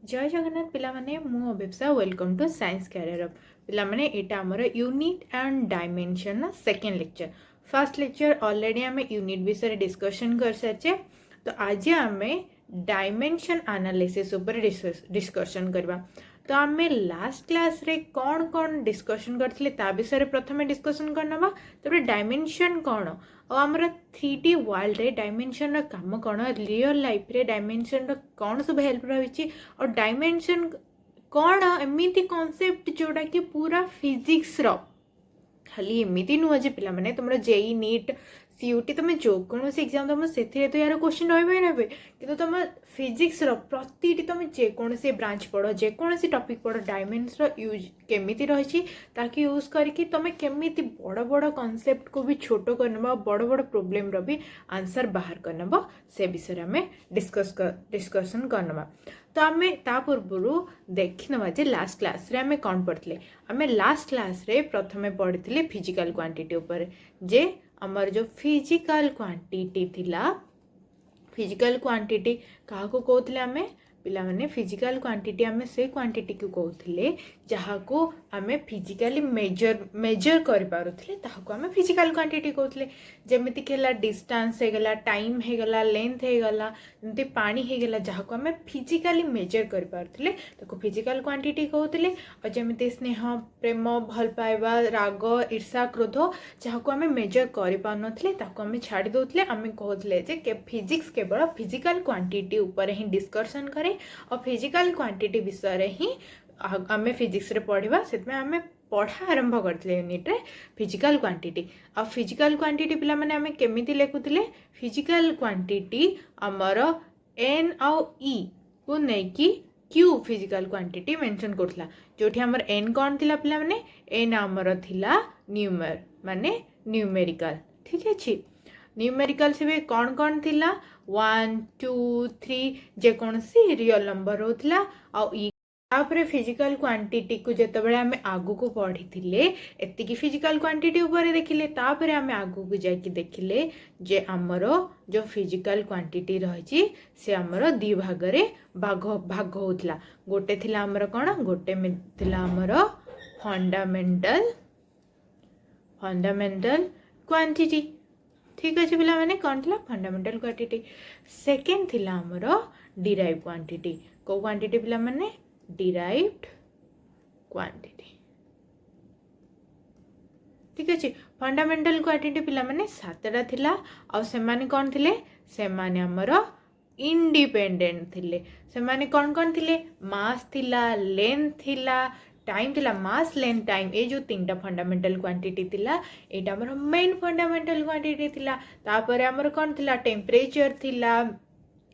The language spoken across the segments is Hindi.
जय जगन्नाथ पिला माने मु Abhipsa welcome to science career up पिला माने एटा हमर यूनिट एंड डायमेंशन ना second lecture first lecture already हमें यूनिट विषय डिस्कशन कर साचे तो आज हमें डायमेंशन एनालिसिस ऊपर डिस्कशन करबा तो आमे लास्ट क्लास रे कौन कौन डिस्कशन करथिले ता विषय प्रथमे डिस्कशन करनबा तबे डायमेंशन कौन और आमर 3D वर्ल्ड रे डायमेंशन रो काम कौन रियल लाइफ रे डायमेंशन रो कौन सब हेल्प रही और डायमेंशन कौन एमती कॉन्सेप्ट जोड़ा कि पूरा फिजिक्स रो खाली एमती नुह जे पिला माने तुमरा जेई नीट सीयूटी तुम जो कौन एग्जाम तुम से तो यार क्वेश्चन रही कि तुम फिजिक्स प्रति तुम जेकोसी ब्रांच पढ़ जेकोसी टॉपिक पढ़ डायमेंशन यूज केमी रही ताकि यूज करके तुम केमी बड़ बड़ कॉन्सेप्ट को भी छोट करनब बड़ बड़ प्रोब्लेम रो भी आंसर बाहर करनब से विषय में डिस्कसन करनबा तो आम ता पूर्व देखिनवा जे लास्ट क्लास रे आमे कौन पढ़ते आमे लास्ट क्लास रे प्रथमे पढ़ी फिजिकल क्वांटिटी ऊपर जे आमर जो फिजिकल क्वांटिटी थिला फिजिकल क्वांटिटी क्या कहते आमे पिला माने फिजिकल क्वांटिटी आमे से क्वांटिटी को कहते जहाँ को आमे फिजिकली मेजर कर पारुथिले ताहाको आमे फिजिकल क्वांटिटी कहते जेमिति केला डिस्टेंस हे गला टाइम हे गला लेंथ हे गला जमती पानी हे गला जहाँ को आमे फिजिकली मेजर कर पारुथिले ताको फिजिकल क्वांटिटी कहते और जेमिति स्नेह प्रेम भल पाइबा राग ईर्षा क्रोध जहाँ को आमे मेजर कर पारुनथिले ताको आमे छाड़ी दउथिले आमे कहथिले जे फिजिक्स केवल फिजिकल क्वांटिटी ऊपर ही डिस्कशन करे और फिजिकल क्वांटिटी विषय ही आमे फिजिक्स रे पढ़िबा सेतमे आमे पढ़ा आरंभ करथिले यूनिट रे फिजिकल क्वांटिटी आ फिजिकल क्वांटिटी पिला माने आमे केमिति लेखुथिले फिजिकल क्वांटिटी हमर एन आ ई को नै कि क्यू फिजिकल क्वांटिटी मेंशन करथला जोठी हमर एन कोन थिला पिला माने एन हमर थिला न्यूमर माने न्यूमेरिकल ठीक अछि न्यूमेरिकल से भी कौन थिला 1 2 3 जेकोसी रियल नंबर होता आउे फिजिकल क्वांटिटी को जितेबाला आम आगु को पढ़ी एति फिजिकल क्वांटिटी ऊपर देखिले तापर आम आगु को जाकि देखिले जे आमर जो फिजिकल क्वांटिटी रही से आमर दी भाग रे भाग भाग होता गोटे थिला आमर कौन गोटे थिला आमर फंडामेंटल फंडामेंटल क्वांटिटी ठीक अच्छे पिला माने कौन थिला फंडामेंटल क्वांटिटी सेकेंड थिला हमर डिराइव क्वांटिटी को क्वांटिटी पिला माने डिराइव्ड क्वांटिटी ठीक अच्छे फंडामेंटल क्वांटिटी पिला माने सातटा थिला और से माने कौन थिले से माने हमर इंडिपेंडेंट थिले से माने कौन थिले मास थिला लेंथ थिला टाइम थिला मास लेंथ टाइम ए जो तीनटा फंडामेंटल क्वांटिटी थिला एटा हमर मेन फंडामेंटल क्वांटिटी थिला तापर हमर कोन थिला टेम्परेचर थिला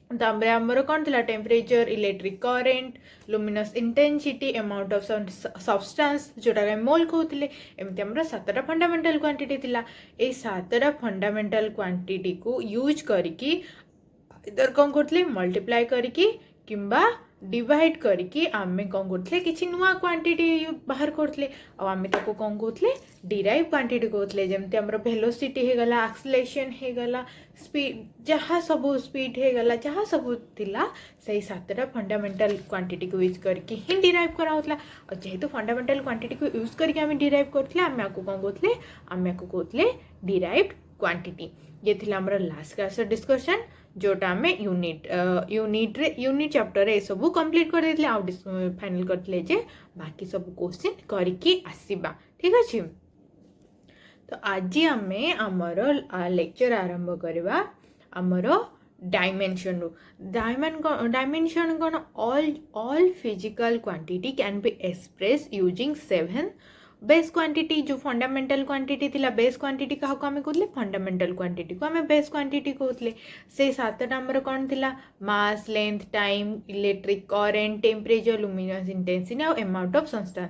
तापर हमर कोन थिला temperature electric current luminous intensity amount of substance जोटा मोल कहउथिले एमते हमर सातटा फंडामेंटल क्वांटिटी थिला ए सातटा फंडामेंटल क्वांटिटी को यूज करके इधर कौन करथिले मल्टीप्लाई करके किंबा डिवाइड करके आमे कौन करथिले किछि नुआ क्वांटिटी बाहर करथिले आ आमे ताको कौन कहथिले डिराइव क्वांटिटी कहथिले जेमते हमर वेलोसिटी हे गला एक्सेलरेशन हे गला स्पीड जहाँ सब स्पीड हे गला जहाँ सब थिला सही सातटा फंडामेंटल क्वांटिटी को यूज करके ही डिराइव करा होतला और जेहेतु फंडामेंटल क्वांटिटी को यूज करके आमे डिराइव करथिले आमे आको कौन कहथिले आमे आको कहथिले डिराइव्ड क्वांटिटी ये थिला हमर लास्ट क्लास डिस्कशन जोटा आम यूनिट चैप्टर रे सब कंप्लीट कर देथिले आ फाइनल करथिले जे बाकी सब क्वेश्चन करके आसीबा ठीक अछि तो आज आमे हमर लेक्चर आरंभ करबा हमर डायमेंशन रो डायमेंशन कोन all physical quantity can be express using 7 base quantity जो फंडामेंटल क्वांटिटी थिला बेस क्वांटिटी क्या आम कहते फंडामेंटल क्वांटिटी को आम बेस क्वांटिटी कहते से सातटा आमर कौन थिला मास length time electric current temperature luminous intensity और अमाउंट ऑफ सब्सटेंस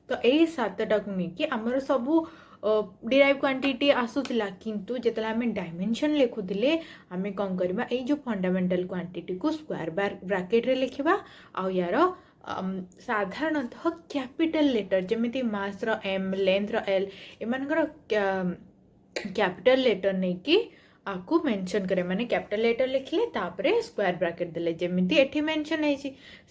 तो यही सातटा को लेकिन आमर सबू डिराइव क्वांटिटी आसूला किंतु जिते आम डायमेंशन लिखुले आम कौन करवा ये जो फंडामेंटल क्वांटिटी को स्क्वायर ब्रैकेट रे लिखा आ यार साधारणतः कैपिटल लेटर जमीती मास रो एम लेंथ रो एल एमानकर कैपिटल लेटर नहीं कि आपको मेंशन करे माने कैपिटल लेटर लिखले तापरे स्क्वायर ब्रैकेट देले जेमिति एठी मेंशन है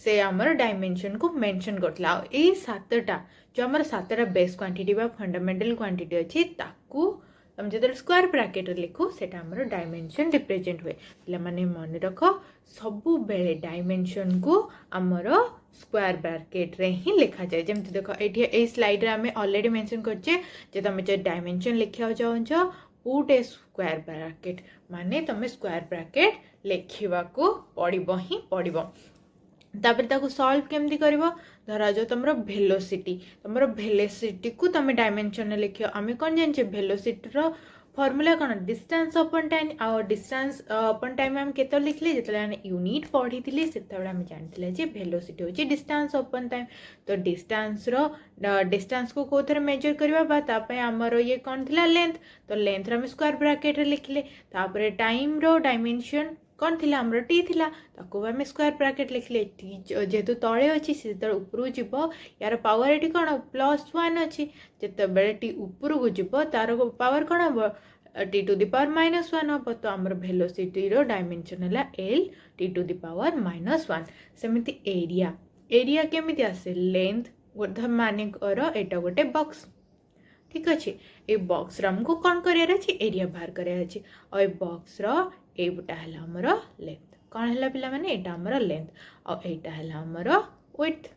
से हमर डायमेंशन को मेंशन करतला ए सातटा जो हमर सातटा बेस क्वांटिटी बा फंडामेंटल क्वांटिटी अछि ताकू हम जदर स्क्वायर ब्रैकेट लिखु सेटा हमर डायमेंशन रिप्रेजेंट हुए पिला माने मन रख सबु बेले डायमेंशन को हमर स्क्वायर ब्रैकेट रे ही लिखा जाए जेमति देखो एठी ए स्लाइड रे हमें ऑलरेडी मेंशन करछे जे तमे जे डायमेंशन लिखिया जाउछ पुट ए स्क्वायर ब्रैकेट माने तमे स्क्वायर ब्रैकेट लिखिबा को पड़िबो ही पड़िबो तापर ताको सॉल्व केमती करबो धरा जो तमरो वेलोसिटी को तमे डायमेंशन लिखियो आमे कोन जानचे वेलोसिटी रो फॉर्मूला कोन डिस्टेंस अपन टाइम आ डिस्टेंस अपन टाइम हम केतो लिखले जेतले हम यूनिट पढ़ी थिले सेतबेला हम जानथिले जे वेलोसिटी होची डिस्टेंस अपन टाइम तो डिस्टेंस को कोथरे मेजर करबा बा तापे हमरो ये कोन थिला लेंथ तो लेंथ रे हम स्क्वायर ब्रैकेट रे लिखले तापर टाइम रो डायमेंशन कौन थिला हमरो टी थिला ताको हम स्क्वायर ब्रैकेट लिखले टी जेतु तळे अछि से त ऊपर जिवो यार पावर एटी कोन +1 अछि जेते बेले टी ऊपर को जिवो तार पावर कोन हबो टी टू द पावर -1 हबो तो हमर वेलोसिटी रो डायमेंशन हला l T to the power -1 सेमिति एरिया केमिति आसे लेंथ गोधा माने करो एटा गोटे बॉक्स ठीक अछि ए बॉक्स रा हमको कोन करियर अछि एरिया बाहर करियर अछि और ए बॉक्स रो एटा हला हमर लेंथ कोन हला पिला माने एटा हमर लेंथ और एटा हला हमर विड्थ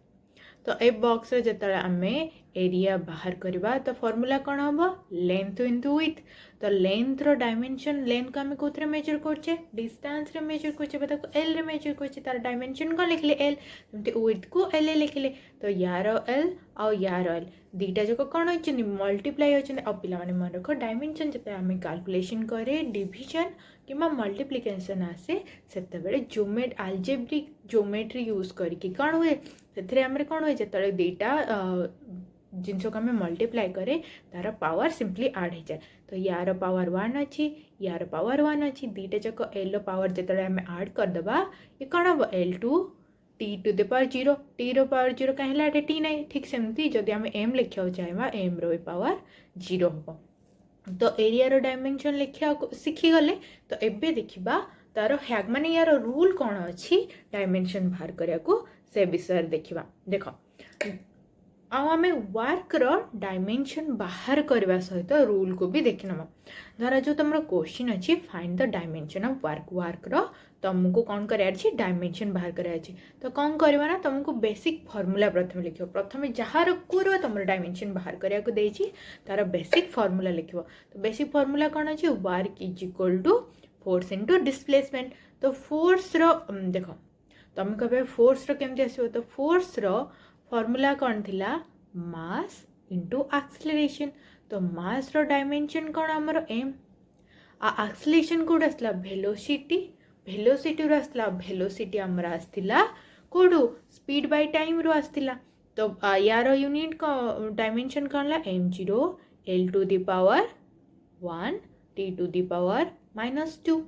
तो ए बॉक्स रे जतले हमें एरिया बाहर करबा तो फार्मूला कोन हबो लेंथ इनटू विड्थ तो लेंथ रो डायमेंशन लेंथ को हमें कोथरे मेजर करछे डिस्टेंस रे मेजर करछे बता को l रे मेजर करछे तार डायमेंशन को लिखले l तमते विड्थ को l लिखले तो यार l और यार l दीटा जको कोन होचनी मल्टीप्लाई होचनी अब पिला माने मन रखो डायमेंशन जते हमें कैलकुलेशन करे डिवीजन किमा मल्टीप्लिकेशन आसे सेते बेले अलजेब्रिक ज्योमेट्री यूज करके कोन हुए सेथरे हमरे कोन हुए जतले दीटा जिनस को हमें मल्टीप्लाई करे तार पावर सिंपली ऐड हो जाए तो यार पावर 1 अच्छी यार पावर 1 अच्छी दीटा जक एल पावर जिते हमें ऐड करदे ये कौन हम l2 T to the power 0 T रो पावर 0 कहीं टी नहीं ठीक सेमती जदि आम एम लिखा चाहिए एम रो पावर 0 हम तो एरिया रो डायमेंशन लिखा शिखी गले तो एबे देखिबा तार हैग माने यार रूल कौन अच्छी डायमेंशन बाहर करिया को से विषय देखिबा देखो आम वर्क रो डायमेंशन बाहर करने सहित रूल को भी देखी नवा धरा जो तुम क्वेश्चन अच्छी find the dimension of work रो तुमको कौन करार डायमेंशन बाहर करार तो कौन करवा ना तुमको बेसिक फॉर्मूला प्रथम लिख प्रथम जार को तुम डायमेंशन बाहर करा तार बेसिक फॉर्मूला लिख तो बेसिक फॉर्मूला कौन अच्छी work is equal to force into displacement तो फोर्स रो देख तुम कह फोर्स रो केमती आसो तो फोर्स रो फॉर्मूला कौन थिला मास इंटू एक्सेलरेशन तो मास रो डायमेंशन कौन आमर एम एक्सेलरेशन कोड आसला वेलोसिटी रो आसला वेलोसिटी आमर आसला कोडू स्पीड बाय टाइम रो आसला तो यार यूनिट को डायमेंशन कौन ला m0 l to the power 1 t to the power -2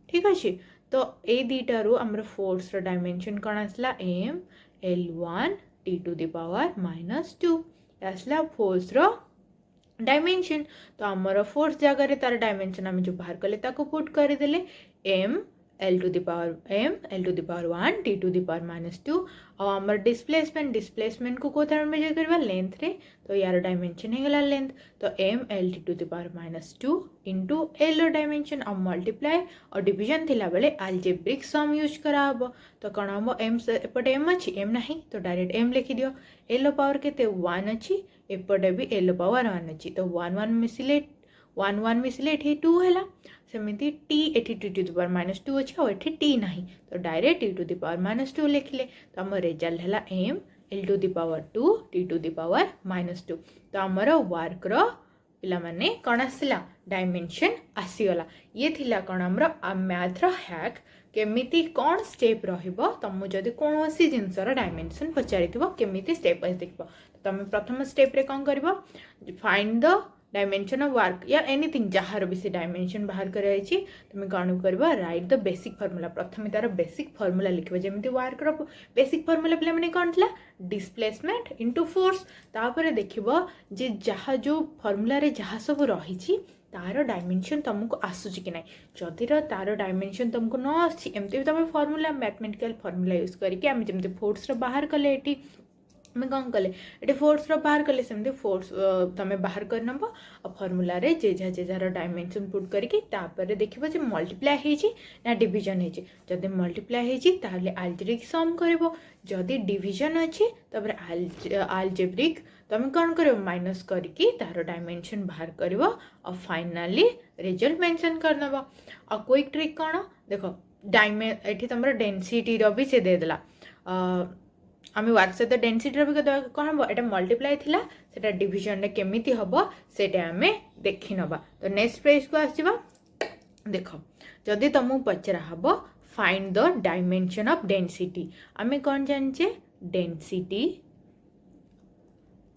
ठीक अच्छे तो ए दीटा रो आमर फोर्स रो डायमेंशन कौन आसला m l1 t to the power -2 आसला फोर्स रो डायमेंशन तो आमर फोर्स जगह तार डायमेंशन आम जो बाहर कले ताको पुट कर देले m l to the power 1 t to the power -2 और आमर डिस्प्लेसमेंट को कोथार मेजर करबा लेंथ रे तो यार डायमेंशन है गला लेंथ तो m l t to the power -2 into l dimension और मल्टीप्लाई और डिवीजन थिला बेले अलजेब्रिक सम यूज करा हबो तो कौन हम m एपटे m अच्छी m नहीं तो डायरेक्ट m लिखि दियो l पावर केते 1 अच्छी एपटे भी l पावर 1 अच्छी तो 1 1 मिसले एठी 2 हैला सेमिति t एठी t टू द पावर -2 अच्छी और एठी t नहीं तो direct t to the power -2 लिखले तो हमर रिजल्ट हैला m l to the power 2 t to the power -2 तो हमर वर्क रो पिला माने कोन आसिला डायमेंशन आसीगला ये थिला कोन हमर मैथ रो हैक केमिति कोन स्टेप रहिबो तमु जदी कोनोसी जिंस रो डायमेंशन पचारिथिबो केमिति स्टेप वाइज देखबो तमे प्रथम स्टेप रे कोन करबो find the dimension of work या एनीथिंग जहार भी से डायमेंशन बाहर कराई तुम कौन कर राइट द बेसिक फॉर्मूला प्रथम तार बेसिक फॉर्मूला लिखबो जेमिति वर्क रो बेसिक फॉर्मूला पिला माने कोन थला डिस्प्लेसमेंट इनटू फोर्स तापर देखिबो जे जहा जो फॉर्मूला रे जहा सब रही तार डायमेंशन तुमको आसूची कि ना जदि तार डायमेंशन तुमको न आसी एमती भी तुम फॉर्मूला मैथमेटिकल फॉर्मूला यूज करके आम जमी फोर्स बाहर कले ये आम कौन कले ये फोर्स बाहर कले सेमती फोर्स तुम बाहर कर नब फर्मूला रे जेजार डायमेंशन पुट करके देखिए जे मल्टीप्लाई होती ना डिविजन होती जदि मल्टीप्लाई होती आलजेब्रिक सम कर जदि डिविजन अच्छी तब आलजेब्रिक तुम कौन कर माइनस करके तार डायमेंशन बाहर कर और फाइनाली रिजल्ट मेंशन करनब आ क्विक ट्रिक कौन देख ये तुम डेनसीटी भी से देदेला आम वर्क सहित डेनसीटी भी कौन हम ये मल्टीप्लाई थिला सेटा डिविजन केमिति हम से आम देखी नवा तो नेक्स्ट पेज को आसवा देख जदि तुमको पचरा हम find the dimension of density आम कौन जाने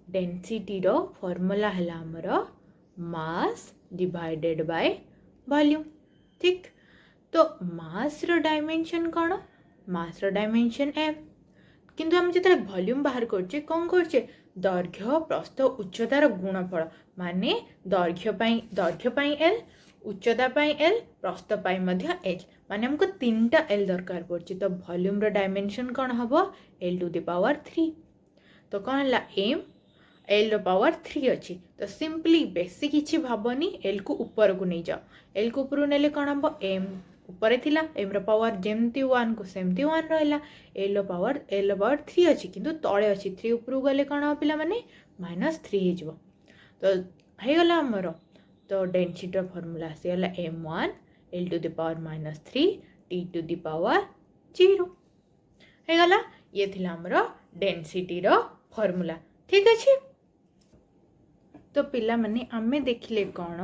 डेंसिटी रो फॉर्मूला है आमर मास डिवाइडेड बाय वॉल्यूम ठीक तो मास रो डायमेंशन कौन मास रो डायमेंशन एम किंतु आम जो वॉल्यूम बाहर करछे कौन करछे दैर्घ्य प्रस्थ उच्चतार गुणफल माने दैर्घ्य एल उच्चता एल प्रस्थ एल माने हमको 3टा एल दरकार पड़े तो वॉल्यूम रो डायमेंशन कौन हम एल टू द पावर 3 तो कौन है एम एल रो पावर 3 अच्छी तो सिंपली बेसी किसी भावनी एल को ऊपर को नहीं जाओ एल को ऊपर नेले कौन हम एम ऊपर थिला एम रो पावर जेमती 1 को सेमती 1 रहा एल रो पावर 3 अच्छी किंतु तले अच्छी 3 ऊपर गले कौन हम पिला माने -3 हो तो गला आमर तो डेंसिटी फॉर्मूला आसीगला m1 l to the power -3 t to the power 0 गला ये थिला आमर डेंसिटी रो फॉर्मूला ठीक अच्छे तो पिला माने आमे देखिले कौन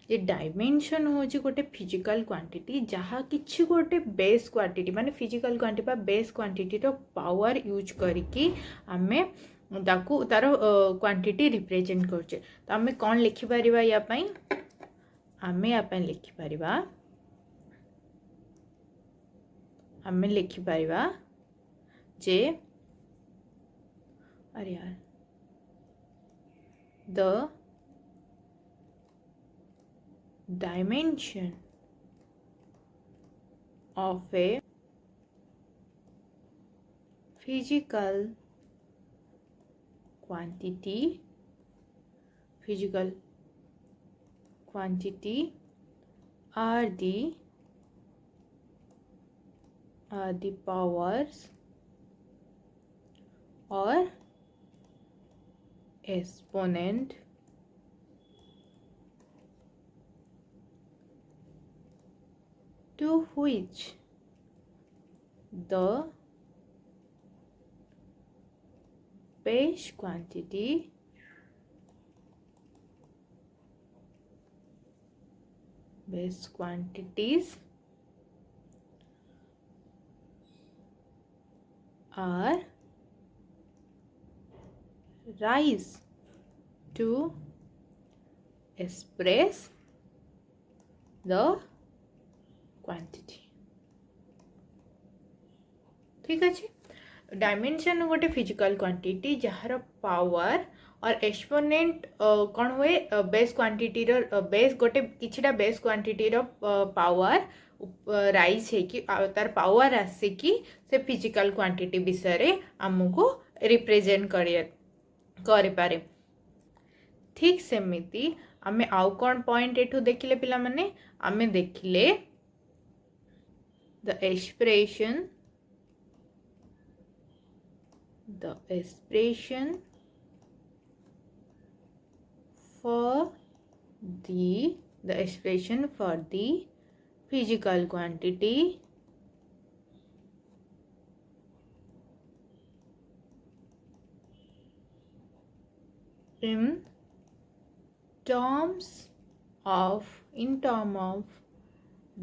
जे डायमेंशन हूँ गोटे फिजिकल क्वांटिटी जहाँ किसी गोटे बेस क्वांटिटी माने फिजिकल क्वांटिटी बेस क्वांटिटी रो पावर यूज करके आमे ताकू तार क्वांटिटी रिप्रेजेंट करछे तो आमे कौन लिखि परिबा या पई आमे या पई लिखि परिबा आमे लिखि परिबा जे अरे यार the dimension of a physical quantity are the powers or exponent to which the base quantities are rise to express the quantity ठीक अच्छे डायमेंशन गोटे फिजिकल क्वांटिटी जार पावर और एक्सपोनेंट कौन हुए बेस क्वांटिटी बेस गोटे किछिटा बेस क्वांटिटी पावर राइज है कि तार पावर आसिकी से फिजिकल क्वांटिटी विषय आमको रिप्रेजेंट करे पारे ठीक सेमिति आमे आउ कौन पॉइंट एठू देखिले पिला माने आमे देखिले the expression for the physical quantity in terms of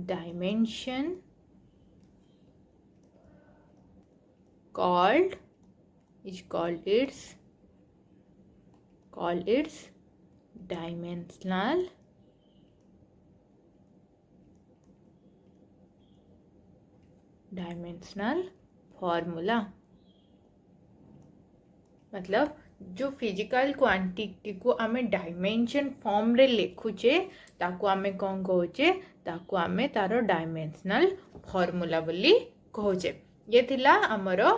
dimension called its dimensional formula मतलब जो फिजिकल क्वांटिटी को आमे डायमेंशन फॉर्म रे लिखुचे ताको आमे कौन कहूचे ताको आमे तारो डायमेंशनल फॉर्मूला बोली कहूचे। ये थिला हमरो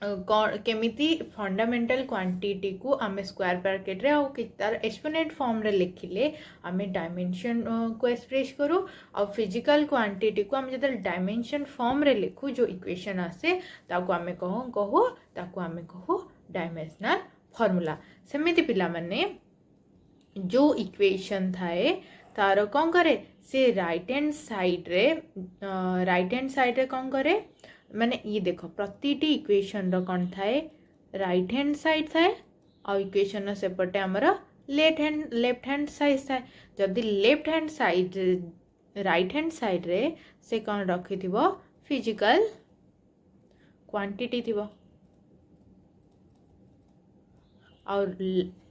केमिति फंडामेंटल क्वांटिटी को आमे स्क्वायर ब्रैकेट रे आउ तार एक्सपोनेंट फॉर्म रे लिखिले आमे डायमेंशन को एक्सप्रेस करू और फिजिकल क्वांटिटी को आमे जदर डायमेंशन फॉर्म रे लिखु जो इक्वेशन आसे ताको आमे कहू डायमेंशनल फॉर्मूला। सेमिति पिला माने जो इक्वेशन थाए तार कौन करे से राइट हैंड साइड रे कौन करे माने ये देखो प्रतिटी इक्वेशन रो कौन थाए राइट हैंड साइड थाए और इक्वेशन सेपटे आमर लेफ्ट हैंड साइड थाए। जदि left hand side right hand side रे से कौन रखि थिबो फिजिकल क्वांटिटी थिबो और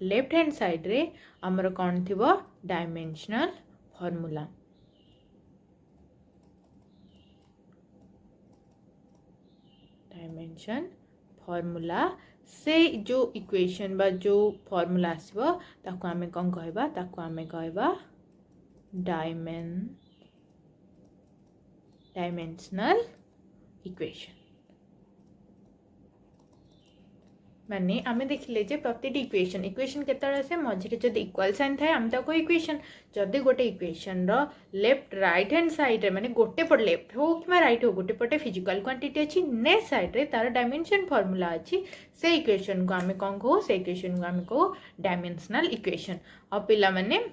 लेफ्ट हैंड साइड रे आमर कौन थिबो डायमेंशनल फॉर्मूला। डायमेंशन फॉर्मूला से जो इक्वेशन बा जो फॉर्मूला आसबो ताको आमे कौन कहबा ताको आमे कहबा डायमेंशनल इक्वेशन। माने आमे देखिले जे प्रतिटी इक्वेशन केतळे से मझिरे जदि इक्वल साइन थाए आम ताको इक्वेशन जदि गोटे इक्वेशन रो लेफ्ट राइट हैंड साइड रे माने गोटे पट लेफ्ट हो कि राइट हो गोटे पटे फिजिकल क्वांटिटी अछि नेक्स्ट साइड रे तार डायमेंशन फार्मूला अछि से इक्वेशन को आमे कोन को से इक्वेशन को आमे को डायमेंशनल इक्वेशन। और पिला माने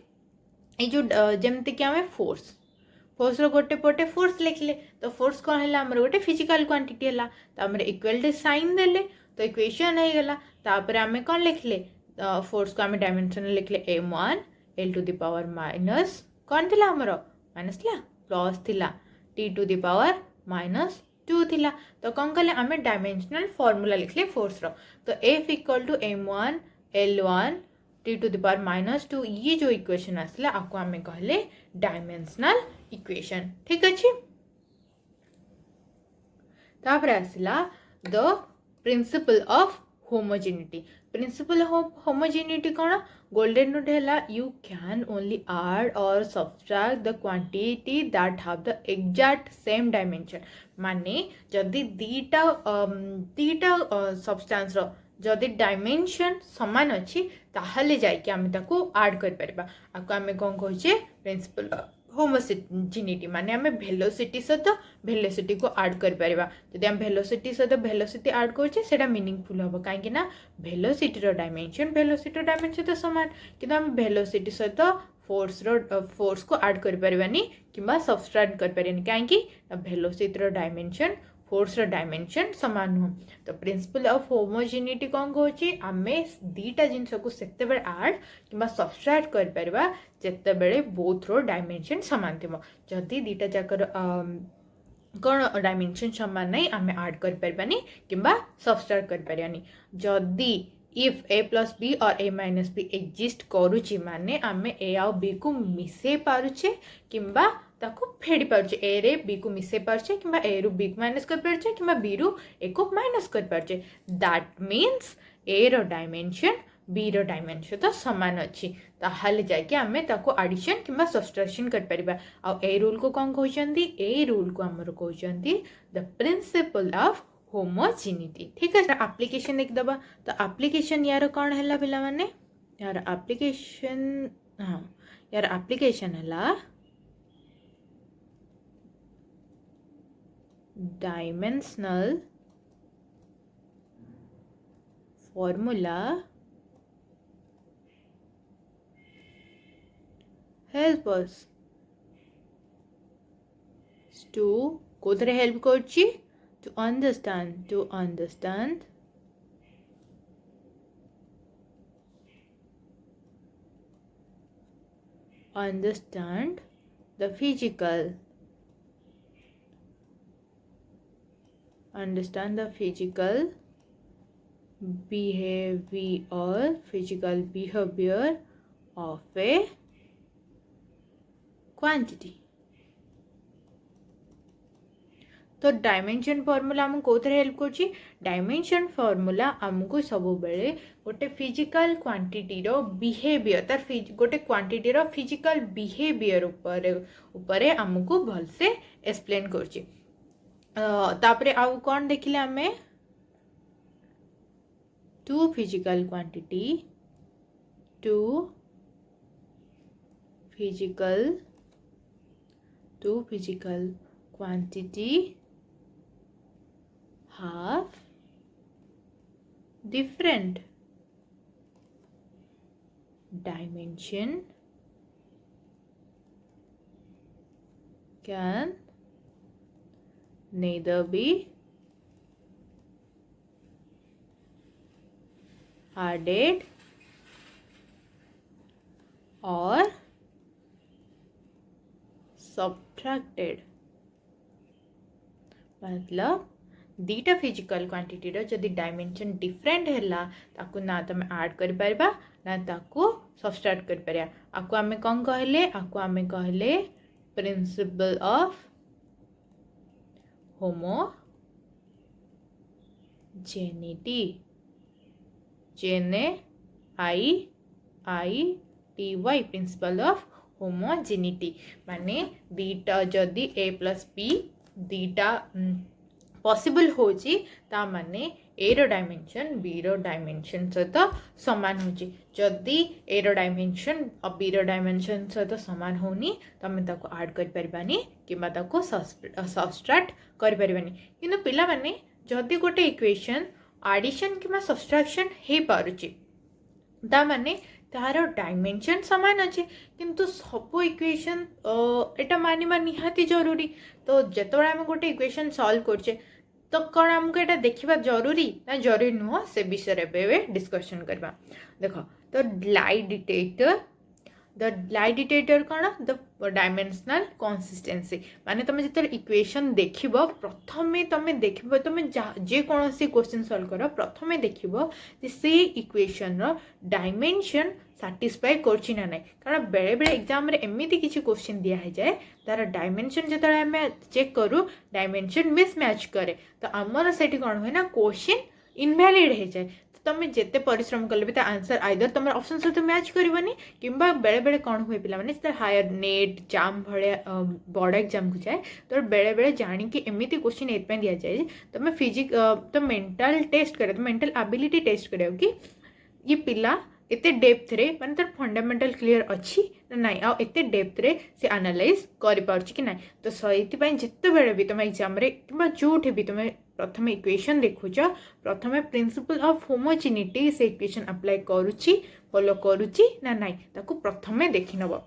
ए जो जेमति कि आमे फोर्स रो गोटे पटे फोर्स लिखले तो फोर्स कोन हैला हमर गोटे फिजिकल क्वांटिटी हैला तो हमर इक्वल टू साइन देले तो इक्वेशन हो गला। तापर आमे कौन लिखले फोर्स को आमे डायमेंशन लिखले m1 l to the power minus कौन थिला हमरो माइनस थिला प्लस थिला t to the power minus 2 थिला। तो कौन कले आमे डायमेंशनल फार्मूला लिखले फोर्स रो तो F equal to m1 l1 t to the power minus 2 ये जो इक्वेशन आसला आपको आमे कहले डायमेंशनल इक्वेशन। ठीक अछि तापर आसला द प्रिंसिपल ऑफ होमोजेनिटी कौन गोल्डन रूल है यू कैन ओनली ऐड और subtract the quantity that have the exact same dimension. माने जदि दीटा सब्सटेंस रो जदि डायमेंशन समान अच्छी ताहले जाइके आमे ताको ऐड कर परबा आको आमे कोन कहूचे प्रिंसिपल होमोजेनिटी माने आमे वेलोसिटी सहित वेलोसिटी को ऐड कर परबा। जदि हम वेलोसिटी सहित वेलोसिटी ऐड करछे सेटा मीनिंगफुल होबो काहे ना वेलोसिटी रो डायमेंशन तो समान किंतु हम वेलोसिटी सहित फोर्स को ऐड कर परबानी किबा सब्ट्रैक्ट कर परबानी काहे वेलोसिटी रो डायमेंशन फोर्स रो डायमेंशन समान हो। तो प्रिंसिपल ऑफ होमोजेनिटी कौन कहूची आमे दीटा जिनस को सेते बेले ऐड किबा सब्ट्रैक्ट कर परबा जेते बेले बोथ रो डायमेंशन समान थिबो। जदि दीटा जाकर कौन डायमेंशन समान नहीं आमे ऐड कर परबानी किबा सब्ट्रैक्ट कर परबानी। जदि इफ a प्लस बी और a माइनस बी एक्जिस्ट करूची माने आमे a आउ b को मिसे पारुचे किबा ताको फेडी पारुचे a रे b को मिसे पारुचे किबा a रु b को माइनस कर पारुचे किबा b रु a को माइनस कर पारुचे। दैट मीन्स a रो डायमेंशन b रो डायमेंशन तो समान अछि ताहाले जाके आमे ताको एडिशन किबा सब्ट्रैक्शन कर परिबा। आ a रूल को कोन कहउचंदी a रूल को हमर कहउचंदी द प्रिंसिपल ऑफ होमोजेनिटी। ठीक है एप्लीकेशन देख दबा तो एप्लीकेशन यार कौन है पिला माने यार एप्लीकेशन हाँ यार एप्लीकेशन है dimensional formula help us to कोथरे हेल्प करची to understand the physical behavior of a quantity। तो डायमेंशन फॉर्मूला आमको कौथरे हेल्प करछि डायमेंशन फॉर्मूला आमको सब बेले गोटे फिजिकल क्वांटिटी रो बिहेवियर तार गोटे क्वांटिटी रो फिजिकल बिहेवियर ऊपर आमको भलसे एक्सप्लेन करछि तापरे आउ कोन देखिले आमे two physical quantity two physical quantity have different dimension can neither be added or subtracted मतलब दीटा फिजिकल क्वांटिटी रो जदि डायमेंशन डिफरेंट हैला ताकू ना तमे ऐड कर परबा ना ताकू सबट्रैक्ट कर परया आकू हमें कोन कहले आकू हमें कहले प्रिंसिपल ऑफ होमोजेनिटी जेने आई टी वाई प्रिंसिपल ऑफ होमोजेनिटी माने दीटा जदि a + b दीटा पॉसिबल होची ता माने ए रो डायमेंशन बी रो डायमेंशन सहित समान होची जदि ए रो डायमेंशन और बी रो डायमेंशन सहित समान होनी तमे ताको ऐड कर परबानी किबा ताको सबट्रैक्ट कर परबानी किंतु पिला माने जदि गोटे इक्वेशन एडिशन किबा सबट्रैक्शन हे पारुची ता माने तार डायमेंशन सामान अच्छे किंतु सब इक्वेशन एटा मानिबा निहाती जरूरी तो जेतबे आम गोटे इक्वेशन सॉल्व करछे तो कौन आमको एटा देखिबा जरूरी ना जरूरी नुह से विषय पे डिस्कशन करबा देखो तो लाई डिटेक्टर कौन द डायमेंशनल कंसिस्टेंसी माने तुम जिते इक्वेशन देखिब प्रथमे तुम देखिब तुम जे कौन सी क्वेश्चन सॉल्व कर प्रथमे देखिब जे से इक्वेशन रो डायमेंशन साटिस्फाई करछि ना नहीं कारण बेले बेले एग्जाम रे एमिति किछि क्वेश्चन दिया है जाए तार डायमेंशन जतले हमें चेक करू डायमेंशन मिसमैच करे तो आमर सेठी कोन होय ना क्वेश्चन इनवैलिड हो जाए तो तुम जिते परिश्रम कले भी आंसर आइदर तुम ऑप्शन सहित मैच करबनी किंबा बेले बेले कौन हुए पिला माने हायर नेट जाम भाया बड़ एग्जाम को जाए तो बेले बेले जानिकी एमती क्वेश्चन एथपाई दि जाए तुम तो मेंटल टेस्ट कर मेंटल एबिलिटी टेस्ट कर कि ये पिला एते डेप्थ रे माने तर फंडामेंटल क्लियर अच्छी ना नाई आ एते डेप्थ रे से एनालाइज करि पारछि कि नाई तो सहित पई जिते बेले भी तुम एग्जाम रे किबा जोठे भी तुम प्रथम इक्वेशन देखुच प्रथम प्रिंसिपल ऑफ होमोजेनिटी से इक्वेशन अप्लाई करुच्ची फॉलो करुच्ची ना नाई ताकू प्रथमे देखि नब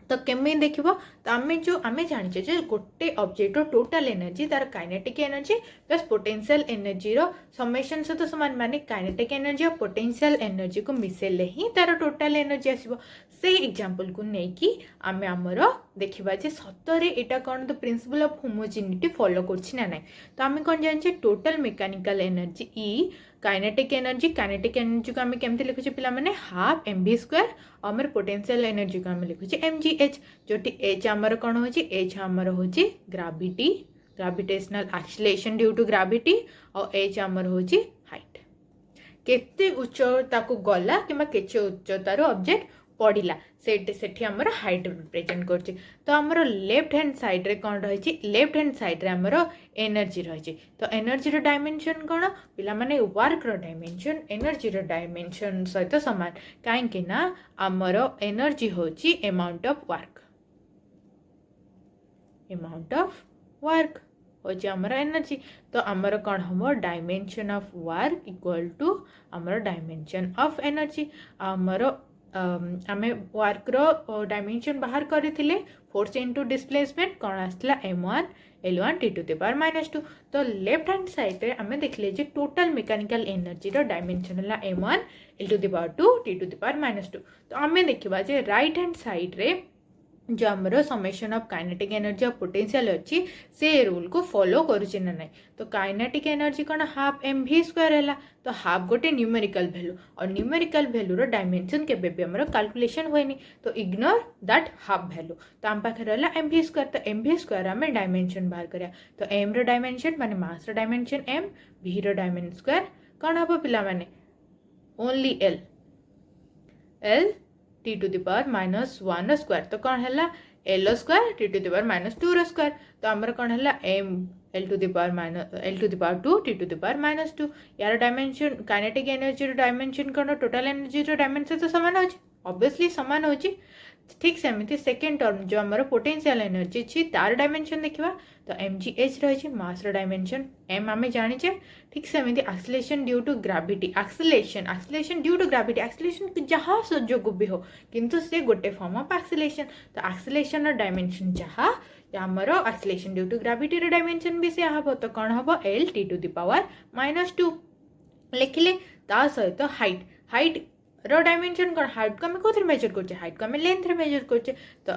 तो केमी देख तो आम जो आम जाने जे गोटे ऑब्जेक्ट टोटल एनर्जी तार kinetic energy plus potential energy रो समेशन सहित सामान माने काइनेटिक एनर्जी और पोटेंशियल एनर्जी को मिसेले ही तार टोटल एनर्जी आसो से एग्जांपल को लेकिन आम आमर देखा जे सतरे यहाँ कौन the principal of homogeneity follow करछि ना नहीं तो आम कौन जाने total mechanical energy E kinetic energy को आम केमती लिखुचे पिला माने हाफ mv² आमर पोटेंशियल एनर्जी को आम लिखुचे mgh जोटी h आमर कौन हो h आमर हो gravity gravitational acceleration due to gravity और h आमर हो हाइट केते उच्चता को गला कि केते उच्चतार ऑब्जेक्ट पड़िला सेठी आमर हाइट रिप्रेजेंट करछि तो आमर लेफ्ट हैंड साइड रे कौन रही लेफ्ट हैंड साइड रे आमर एनर्जी रही तो एनर्जी रो डायमेंशन कौन पिला माने वर्क रो डायमेंशन एनर्जी रो डायमेंशन सहित समान कहीं ना आमर एनर्जी होची अमाउंट ऑफ वर्क होची आमर एनर्जी तो आमर कौन हम dimension of work equal to आमर डायमेंशन ऑफ एनर्जी आमर आम वर्क रो डायमेंशन बाहर करथिले फोर्स इनटू डिस्प्लेसमेंट कौन आसला m1 l1 t⁻²। तो लेफ्ट हैंड साइड रे आम देखले जे टोटल मेकानिकल एनर्जी रो डायमेंशन है m1 l2 t⁻²। तो आम देखा जे राइट हैंड साइड रे जो आमर समेसन ऑफ काइनेटिक एनर्जी और पोटेंशियल अच्छी से रूल को फॉलो करुचे ना नहीं। तो काइनेटिक एनर्जी कौन हाफ एम भी स्क्वायर है, तो हाफ गोटे न्यूमेरिकल वैल्यू और न्यूमेरिकल वैल्यूर डायमेंशन केबे भी आमर कैलकुलेशन हुएनी, तो इग्नोर दैट हाफ वैल्यू। तो आम पाखे रहा एम भी स्क्वायर, तो एम भी स्क्वायर आम डायमेंशन बाहर करा। तो एम डायमेंशन माने मास डायमेंशन एम, भी डायमेंशन स्क्वायर कौन हम पिला माने only L, L T to the power -1 square. तो कौन है L square T to the power -2 square. तो आमर कौन है M L to the power 2 T to the power -2। यार डायमेंशन काइनेटिक एनर्जी डायमेंशन कौन टोटल एनर्जी डायमेंशन तो सामान हो, ऑब्वियसली सामान हो। ठीक सेमती सेकेंड टर्म जो आमर पोटेंशियल एनर्जी अच्छी तार डायमेंशन देखा, तो एम जी एच रही मास डायमेंशन एम आम जाने। ठीक सेमती acceleration due to gravity, acceleration due to gravity, acceleration जहाँ जो भी हो किंतु से गोटे फॉर्म ऑफ एक्सेलरेशन। तो एक्सेलरेशन डायमेंशन जहाँ आमर acceleration due to gravity dimension भी से हम, तो कौन हम L T to the power -2 लिखिले। ता सहित हाइट, हाइट रो डायमेंशन कौन, हाइट को आम कौन मेजर करचे, हाइट को आम लेंथ मेजर करचे। तो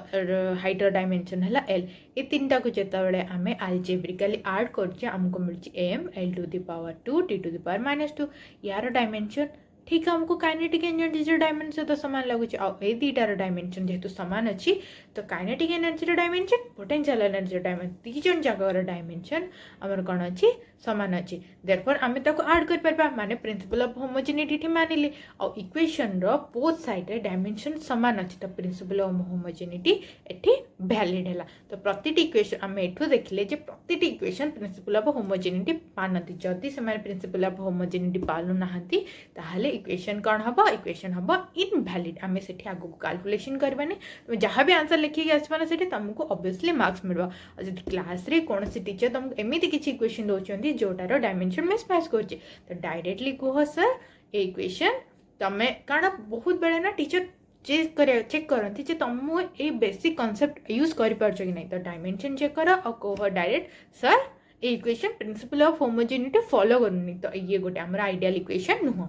हाइट डायमेंशन है एल। ये तीन टाक जिते आम आलजेब्रिकली आड करचे आमको मिलची M L to the power 2 T to the power -2। यार डायमेंशन ठीक हमको काइनेटिक एनर्जी डायमेंशन तो सामान लगुच, ए दीटार डायमेंशन जेहेतु सामान अच्छी, तो kinetic energy dimension potential energy dimension तीन जाकर डायमेंशन आमर कौन अच्छी सामान अच्छी। देयरफॉर आम आड कर माने प्रिंसिपल ऑफ होमोजेनिटी मानिले और इक्वेशन रो बोथ साइड रे डायमेंशन सामान अच्छी, तो प्रिंसिपल ऑफ होमोजेनिटी एठी वैलिड है। तो प्रतिटी इक्वेशन आम एठू देखिले जे प्रतिटी इक्वेशन प्रिंसिपल ऑफ होमोजेनिटी पानती, जदि से प्रिंसिपल ऑफ होमोजेनिटी पालु नाहंती ताहले इक्वेशन कौन हम, इक्वेशन हम इनवैलिड। आम से आगे कैलकुलेशन करबानी, तुम जहाँ भी आंसर लिखिक आसबाना से तुमको ऑब्वियसली मार्क्स मिलवा। और जब क्लास रे कौन सी टीचर तुमको एमती किसी इक्वेशन दौरान जोटार डायमेंशन मिसमैच कर, तो डायरेक्टली कह सर ए इक्वेशन तुम्हें कारण बहुत बेले ना टीचर चेक करती जे तुम ये बेसिक कॉन्सेप्ट यूज कर कि नहीं, तो डायमेंशन चेक कर और कह डायरेक्ट सर ये equation principle of homogeneity follow करूनी, तो ये गोटे आमर आइडियल इक्वेशन नुह।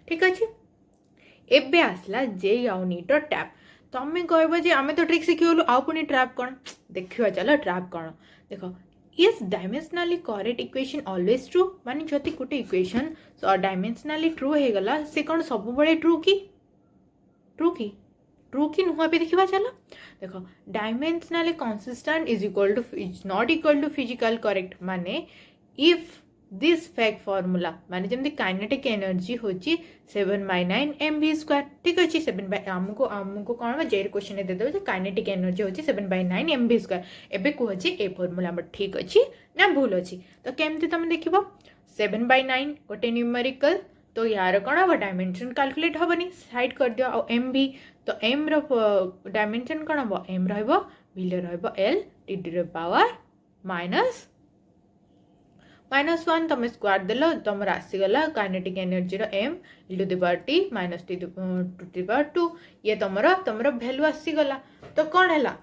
ठीक अच्छे। एबे आसला जे यूनिट टैप, तुम्हें कह जे आम तो ट्रिक शिखीगलु आउ पुणी ट्रैप कौन देखा, चलो ट्रैप कौन देख। Is dimensionally correct equation always true, माने जदि गोटे इक्वेशन डायमेंशनली ट्रू हो गला से कौन सब बड़े ट्रू की ट्रू की नुह भी देखा। चलो देख dimensionally consistent is not equal to physical correct, माने इफ दिस फैक्ट फॉर्मूला माने जमती काइनेटिक एनर्जी होची 7/9 mv²। ठीक अच्छे 7 आमको कौन जेर क्वेश्चन देदेव काइनेटिक एनर्जी होची 7/9 mv²। एबे कहछि ए फॉर्मूला ठीक अच्छी ना भूल अच्छी, तो केमती तुम देख 7/9 गोटे न्यूमेरिकल, तो यार कौन हम डायमेंशन कैलकुलेट हेनी साइड कर दियो। और एम भी, तो एम डायमेंशन कौन हम M L T to the power -1 तुम स्क्वायर देल तुम आसीगला kinetic energy M L to the power T -t to the power 2, ये तुम वैल्यू आसीगला। तो कौन है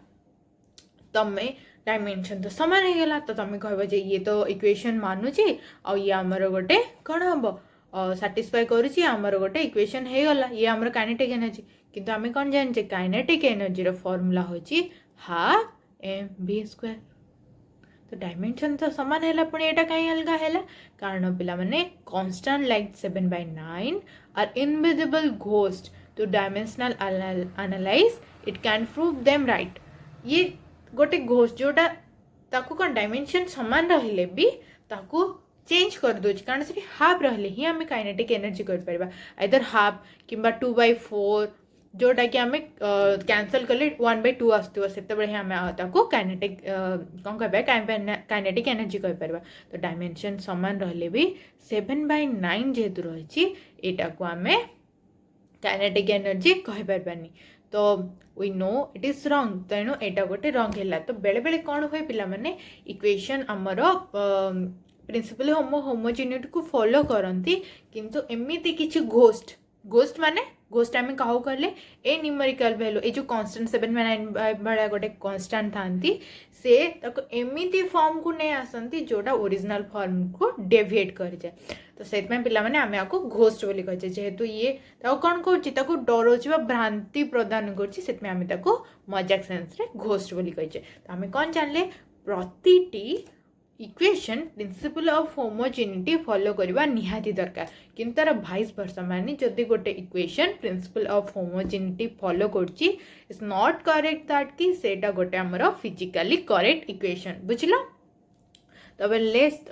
तुम्हें डायमेंशन तो सामान हो गला, तो तुम कह ये तो इक्वेशन मानुची और ये आमर गोटे कौन हम साटिस्फाई करुच्ची आमर गोटे इक्वेशन हो गला, ये आमर काइनेटिक एनर्जी। किंतु आम कौन जाने काइनेटिक एनर्जी फॉर्मूला होची हाफ एम भी स्क्वायर। तो डायमेंशन तो सामान है पुणी एटा कहीं अलग है, कारण पिला माने constant like 7/9 are invisible ghost to dimensional analyse it can prove them right. ये गोटे घोस्ट जोटा ताकू कौन डायमेंशन सामान रहिले भी ताकू चेंज कर दो, कारण से हाफ रहिले ही आम काइनेटिक एनर्जी कर पारिबा, आइदर हाफ किंबा 2/4 जोटा कि आम कैंसल कले 1/2 आसो से आम काइनेटिक कौन कह काइनेटिक एनर्जी कहीपर। तो डायमेंशन सामान रहिले भी 7/9 जेहेतु रही यहाँ को आम काइनेटिक एनर्जी कहीपरबानी, तो we know it is wrong, तेणु यहाँ गोटे रॉन्ग है। तो बेले बेले कौन हुए पिला माने इक्वेशन आमर प्रिंसिपल होमोजेनिटी को फॉलो करती, किंतु एमती किसी घोस्ट घोस्ट आम क्या कहले ए न्यूमेरिकल वैल्यू ए जो कांस्टेंट 7/9 भाया गोटे कांस्टेंट थांती से ताको एमिति फॉर्म को नहीं आसंती जोटा ओरिजिनल फॉर्म को डेविएट कर जाए तो से पिला माने आमे आको घोस्ट बोली कहे जेहेतु ये ताको कौन कौची ताको डरोची भ्रांति प्रदान करची से आमे ताको मजाक सेंस रे घोस्ट बोली कहे तो आमे कौन जानले प्रतिटी equation principle of homogeneity follow करवा निहाती दरकार किंतु तार भाइस वर्सा माने जदि गोटे equation principle of homogeneity follow करची इज नॉट करेक्ट दैट कि सेटा गोटे हमर फिजिकली करेक्ट इक्वेशन बुझलो तबे लेट्स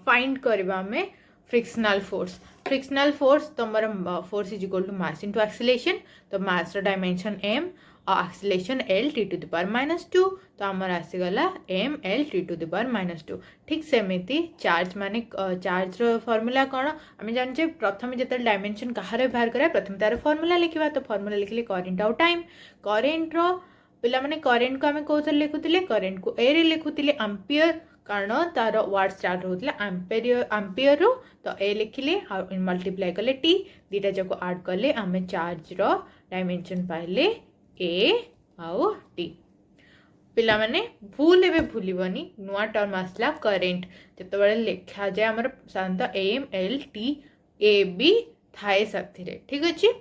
फाइंड करबा में फ्रिक्शनल फोर्स तुमर force is equal to mass into acceleration तो मास रो डायमेंशन m और acceleration l t to the power -2 तो आमर आसीगला m l t to the power -2 ठीक सेमिति चार्ज माने चार्ज रो फार्मूला कोन आमे जान प्रथम जते डायमेंशन कहारे बाहर करे प्रथम तार फार्मूला लिखिबा तो फार्मूला लिखले करंट आउ टाइम करंट रो पिला माने करंट को आमे कोथले लिखुतिले करंट को ए रे लिखुतिले एम्पियर कारण तार वाट स्टार्ट होतले एम्पियर रो तो ए लिखिले और मल्टीप्लाई कले t दीटा जको ऐड कले आमे चार्ज रो डायमेंशन पाइले ए आउ टी पिला माने भूल एबे भूलिबनी नुआ टर्म आसला करेंट जते बेले लिखा जाय हमर साधारणतः M L T A B थाए साथी ठीक अच्छे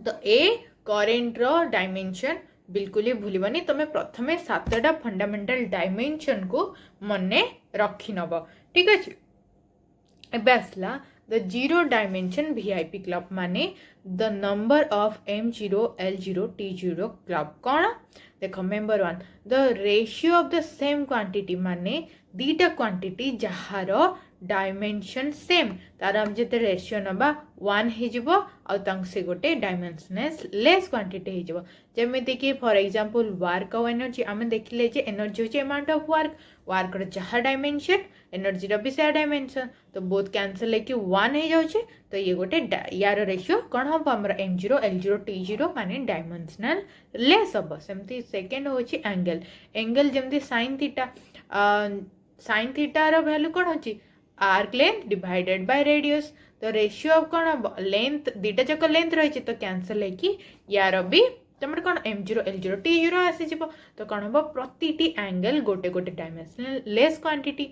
तो ए करेंट रो डायमेंशन बिल्कुल ही भूलिबनी तमे प्रथमे 7टा फंडामेंटल डायमेंशन को मने रखी नब ठीक अच्छे एबे आसला the zero dimension VIP club माने the number of m0 l0 t0 club कौन देख member 1 the ratio of the same quantity माने दीटा क्वांटिटी जहार डायमेंशन सेम तार हम जते रेशियो नबा 1 हे जिवो आ तंग से गोटे डायमेंशनलेस लेस क्वांटिटी हे जिवो जेमेति कि फॉर एग्जांपल वर्क और एनर्जी आमे देखिले जे एनर्जी होचे अमाउंट ऑफ वर्क रो जहा डायमेंशन एनर्जी रो भी से डायमेंशन तो बोथ कैंसिल लेके 1 हे जाउचे तो ये गोटे यार रेशियो कोन हम हमरा m0 l0 t0 माने डायमेंशनल लेस अब सेमती सेकंड होची angle जेमती sin theta rho value कोन होची arc length divided by radius तो रेशियो ऑफ कोन लेंथ दीटा जक लेंथ रही तो कैंसिल लेकी यार भी तुम कौन m0 l0 t0 आसी जीवो तो कौन हम प्रतिटी एंगल गोटे गोटे डायमेंशनल लेस क्वांटिटी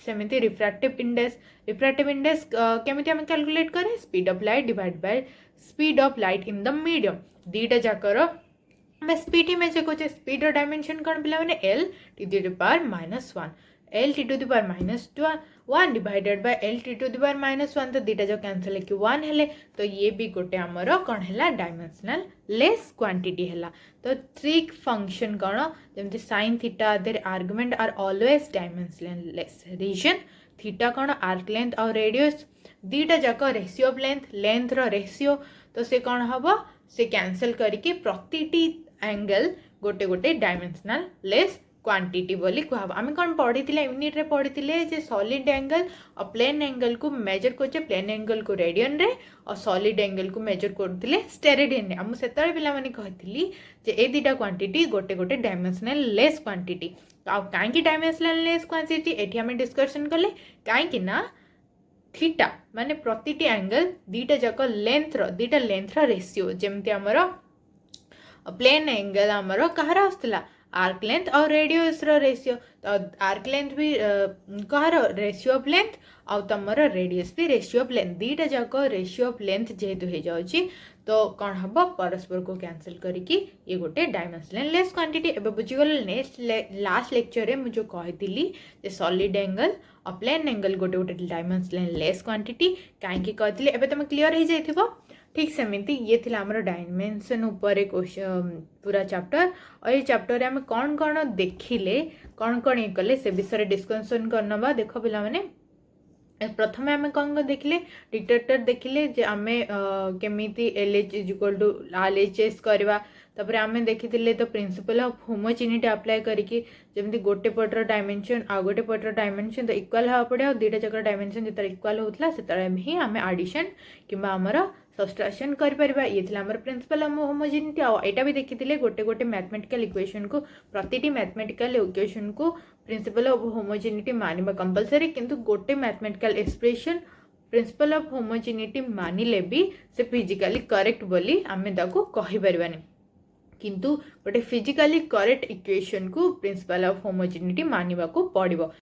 सेमिति रिफ्रैक्टिव इंडेक्स केमिति हम कैलकुलेट करें speed of light divide by speed of light in the medium दीटा जाकर मैं स्पीड इमेज को स्पीड रो डायमेंशन कौन पिला माने l t to the power -1 l t to the power -1 divided by l t to the power -1 तो दीटा जो कैंसिल है कि 1 हेले तो ये भी गोटे हमर कौन है डायमेंशनल लेस क्वांटिटी है तो ट्रिक फंक्शन कौन जमती sin theta there argument are always dimensional less reason theta कौन आर्क लेंथ और रेडियस दीटा जाक रेशियो ऑफ लेंथ रो रेशियो तो से कौन हम से कैंसिल करके प्रतिटी एंगल गोटे गोटे डायमेंशनल लेस क्वांटिटी बोली कहब आम कौन पढ़ी यूनिट रे पढ़ी जे सॉलिड एंगल और प्लेन एंगल को मेजर करछे प्लेन एंगल को रेडियन रे और सॉलिड एंगल को मेजर करथिले स्टेरेडियन रे हम सेतरे पिला माने कहथिली जे ए दीटा क्वांटिटी गोटे गोटे डायमेंशनल लेस क्वांटिटी तो आ काहे डायमेंशनल लेस क्वांटिटी एठी हम डिस्कशन कले काहे ना थीटा माने प्रतिटी एंगल दीटा जाक लेंथ रो रेशियो जेमती हमर प्लेन एंगल हमर कहार आस्तला आर्क लेंथ और रेडियस रो रेशियो तो आर्क लेंथ भी कहार रेशियो ऑफ लेंथ आउ तमर रेडियस भी रेशियो ऑफ लेंथ दीटा जाक रेशियो ऑफ लेंथ जेहेतु हो जाउची तो कौन हम परस्पर को कैंसिल करके ये गोटे डायमेंशनल लेस क्वांटिटी एबे बुझीगल नेक्स्ट लास्ट लेक्चर रे मु जो कहितली जे सॉलिड एंगल और प्लेन एंगल गोटे गोटे डायमेंशनल लेस क्वांटिटी काहे की कहतली एबे तुम क्लियर हो जाइथिबो ठीक सेमती ये थिला हमर डायमेंशन ऊपर क्वेश्चन पूरा चैप्टर और ये चैप्टर में कौन कौन देखिले कौन कौन ये कले से विषय डिस्कशन करनबा देखो पिला माने प्रथम आम कौन देखिले डिटेक्टर देखिले जे आमे केमिति LH is equal to RHS करवा तापर आमे देखिथिले तो प्रिंसिपल ऑफ होमोजेनिटी अप्लाई करिकि जेमति गोटे पटर डायमेंशन आ गोटे पटर डायमेंशन तो इक्वल हा पड़े और दीटा जकर डायमेंशन जतर इक्वल होतला सेतर ही आमे एडिशन किबा हमर सब्सट्रैक्शन कर परबा ये थिला हमर प्रिंसिपल ऑफ होमोजेनिटी आ एटा भी देखिथिले गोटे गोटे मैथमेटिकल इक्वेशन को प्रतिटी मैथमेटिकल इक्वेशन को प्रिंसिपल ऑफ होमोजेनिटी मानिबा कंपलसरी किंतु गोटे mathematical expression principle of homogeneity मानिले भी से फिजिकली करेक्ट बोली आमे ताको कहि परबानी किंतु गोटे फिजिकली करेक्ट इक्वेशन को प्रिंसिपल ऑफ होमोजेनिटी मानिबा को पड़िबो।